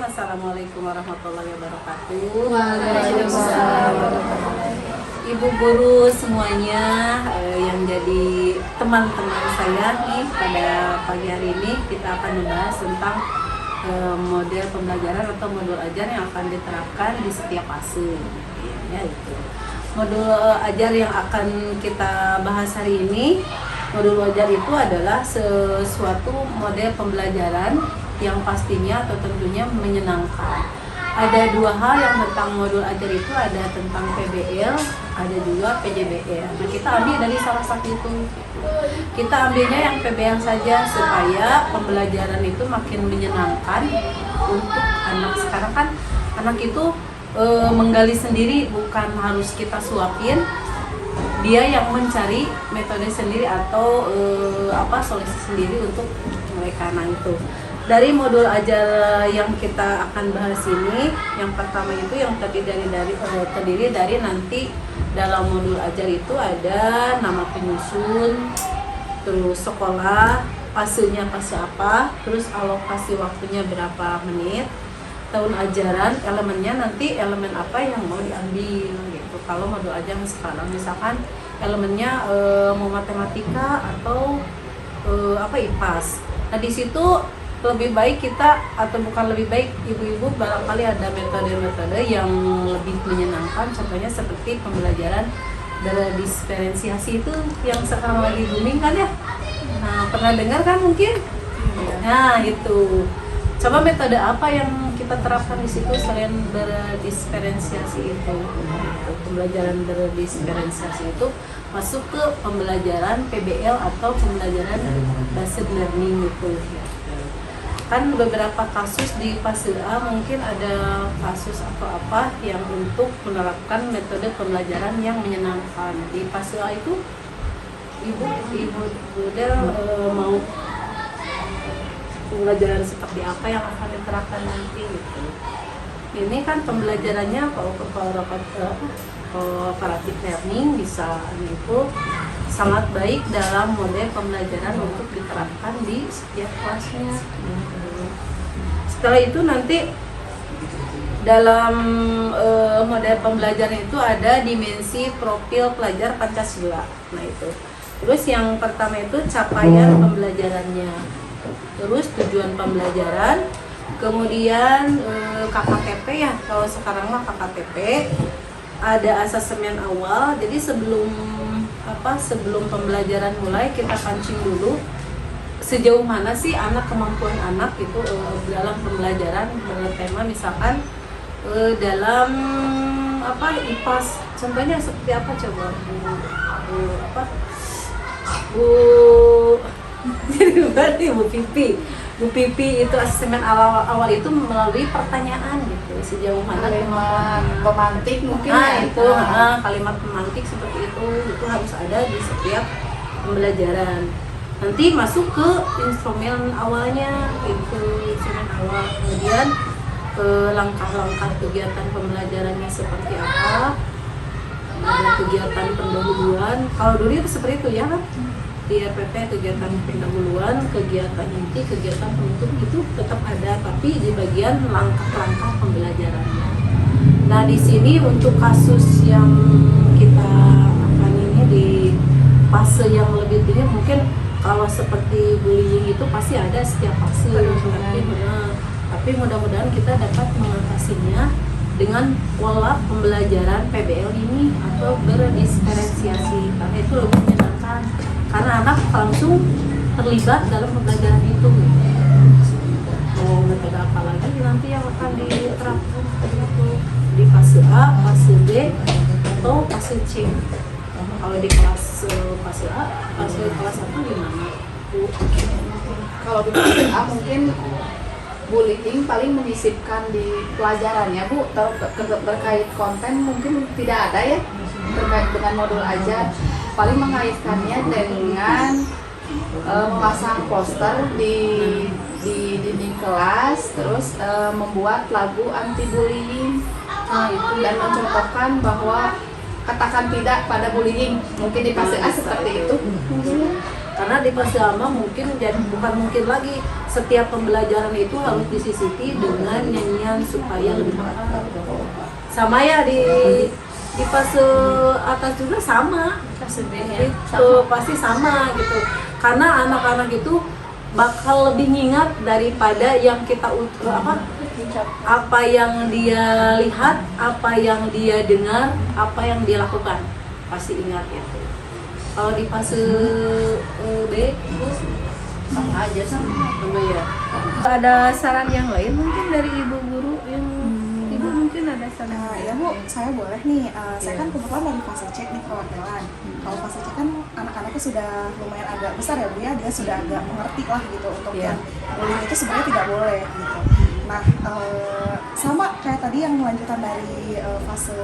Assalamualaikum warahmatullahi wabarakatuh. Waalaikumsalam. Ibu guru semuanya yang jadi teman-teman saya nih pada pagi hari ini kita akan membahas tentang model pembelajaran atau modul ajar yang akan diterapkan di setiap fase. Ya, itu. Modul ajar yang akan kita bahas hari ini, modul ajar itu adalah sesuatu model pembelajaran yang pastinya atau tentunya menyenangkan. Ada dua hal yang tentang modul ajar itu, ada tentang PBL, ada juga PJBL. Nah, kita ambil dari salah satu itu. Kita ambilnya yang PBL saja supaya pembelajaran itu makin menyenangkan untuk anak. Sekarang kan anak itu menggali sendiri, bukan harus kita suapin. Dia yang mencari metode sendiri atau solusi sendiri untuk mereka. Nah, itu dari modul ajar yang kita akan bahas ini, yang pertama itu yang terdiri dari nanti dalam modul ajar itu ada nama penyusun, terus sekolah, fasenya fase apa, terus alokasi waktunya berapa menit, tahun ajaran, elemennya nanti elemen apa yang mau diambil gitu. Kalau modul ajar sekarang misalkan elemennya mau matematika atau IPAS. Nah, di situ lebih baik kita, atau bukan lebih baik, ibu-ibu barangkali ada metode-metode yang lebih menyenangkan, contohnya seperti pembelajaran dari diferensiasi itu yang sekarang lagi booming kan ya. Nah, pernah dengar kan mungkin? Nah, itu. Coba metode apa yang kita terapkan di situ selain berdiferensiasi itu? Pembelajaran berdiferensiasi itu masuk ke pembelajaran PBL atau pembelajaran based learning itu. Kan beberapa kasus di fase A mungkin ada kasus atau apa yang untuk menerapkan metode pembelajaran yang menyenangkan. Di fase A itu ibu mau pembelajaran seperti apa yang akan diterapkan nanti gitu. Ini kan pembelajarannya cooperative learning bisa itu sangat baik dalam model pembelajaran untuk diterapkan di setiap kelasnya. Setelah itu nanti dalam model pembelajaran itu ada dimensi profil pelajar Pancasila. Nah, itu. Terus yang pertama itu capaian pembelajarannya. Terus tujuan pembelajaran, kemudian KKTP ya, kalau sekarang mah KKTP, ada asesmen awal. Jadi sebelum pembelajaran mulai kita pancing dulu sejauh mana sih kemampuan anak itu dalam pembelajaran bertema misalkan dalam IPAS, contohnya seperti apa coba Bu Pipi itu asesmen awal itu melalui pertanyaan gitu, sejauh mana kalimat pemantik mungkin kalimat pemantik seperti itu harus ada di setiap pembelajaran. Nanti masuk ke instrumen awalnya, itu instrumen awal, kemudian langkah-langkah kegiatan pembelajarannya seperti apa, ada kegiatan pendahuluan. Kalau dulu itu seperti itu ya kan, di RPP kegiatan pendahuluan, kegiatan inti, kegiatan penutup itu tetap ada, tapi di bagian langkah-langkah pembelajarannya. Nah, di sini untuk kasus yang kita akan ini di fase yang lebih tinggi, mungkin kalau seperti bullying itu pasti ada setiap fase, tapi mudah-mudahan kita dapat mengatasinya dengan pola pembelajaran PBL ini atau berdiferensiasi, karena itu lebih menyenangkan karena anak langsung terlibat dalam pembelajaran itu. Metode apa lagi nanti yang akan diterapkan di fase A, fase B, atau fase C? Kalau di kelas fase A, kelas 1 gimana? Kalau di fase A mungkin bullying paling menyisipkan di pelajarannya, Bu. Terkait konten mungkin tidak ada ya terkait dengan modul ajar, paling mengaitkannya dengan memasang poster di dinding kelas, terus membuat lagu anti bullying, dan mencontohkan bahwa katakan tidak pada bullying. Mungkin di fase A seperti itu. Karena di fase ama mungkin jadi bukan mungkin lagi setiap pembelajaran itu harus disisipi dengan nyanyian supaya lebih mantap. Sama ya di fase atas juga sama. Fase B ya. Itu pasti sama gitu. Karena anak-anak itu bakal lebih ngingat daripada yang kita apa yang dia lihat, apa yang dia dengar, apa yang dia lakukan, pasti ingat itu. Kalau di fase B itu sama aja sama ya. Ada saran yang lain mungkin dari ibu guru yang ibu mungkin ada saran? Ya Bu, saya boleh nih. Saya kan kebetulan dari fase cek nih perwakilan. Kalau fase cek kan anak-anaknya sudah lumayan agak besar ya Bu ya, dia sudah agak mengerti lah gitu untuk yang bullying itu sebenarnya tidak boleh gitu. Nah, sama kayak tadi yang melanjutan dari fase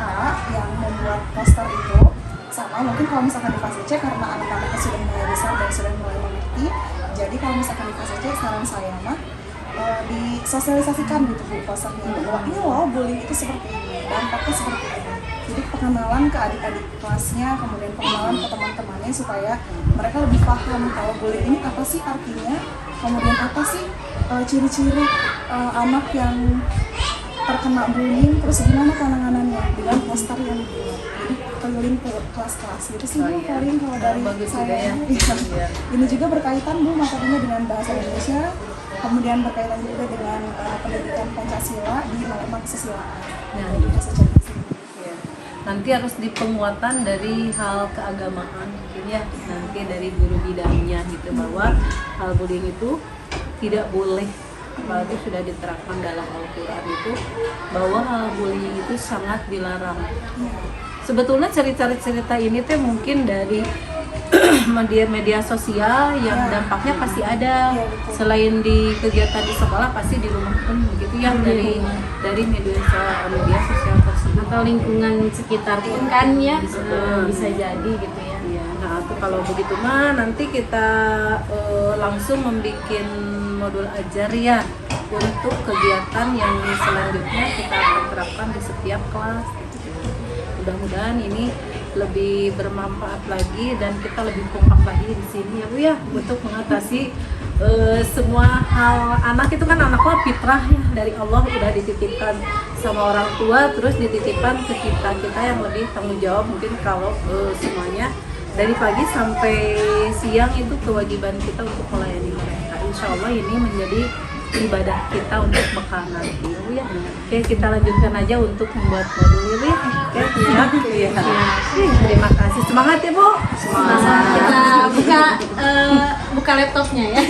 A yang membuat poster itu, sama mungkin kalau misalkan di fase C karena anak-anaknya sudah mulai besar dan sudah mulai mengerti, jadi kalau misalkan di fase C saran saya mah disosialisasikan gitu Bu posternya bahwa ini loh bullying itu seperti ini, dampaknya seperti ini. Jadi pengenalan ke adik-adik kelasnya, kemudian pengenalan ke teman-temannya supaya mereka lebih paham kalau bullying ini apa sih artinya, kemudian apa sih ciri-ciri anak yang terkena bullying, terus gimana penanganannya dengan poster yang dibuat. Jadi keliling ke kelas-kelas gitu sih Bu, paling kalau dari saya. Ini juga berkaitan Bu materinya dengan bahasa Indonesia, kemudian berkaitan juga dengan pendidikan Pancasila di norma kesusilaan. Nah, Ya. nanti harus di penguatan dari hal keagamaan mungkin ya, nanti dari guru bidangnya gitu, bahwa hal bullying itu tidak boleh, apalagi sudah diterapkan dalam Al-Quran itu bahwa hal bullying itu sangat dilarang. Sebetulnya cerita-cerita ini tuh mungkin dari media sosial yang dampaknya pasti ada, selain di kegiatan di sekolah pasti di rumah pun begitu ya, dari media sosial tersebut atau lingkungan sekitar pun kan ya bisa jadi gitu ya. ya. Nah itu kalau begitu mah nanti kita langsung membuat modul ajar ya untuk kegiatan yang selanjutnya kita akan terapkan di setiap kelas. Mudah-mudahan ini lebih bermanfaat lagi dan kita lebih kompak lagi di sini ya Bu ya, untuk mengatasi semua hal. Anak itu kan anaknya fitrah ya, dari Allah udah dititipkan sama orang tua, terus dititipkan ke kita yang lebih tanggung jawab. Mungkin kalau semuanya dari pagi sampai siang itu kewajiban kita untuk melayani mereka. Insya Allah ini menjadi ibadah kita untuk bekal nanti ya Bu ya. Oke, kita lanjutkan aja untuk membuat modul ini. Oke, siap ya. Terima kasih, semangat ya Bu. Kita buka laptopnya ya.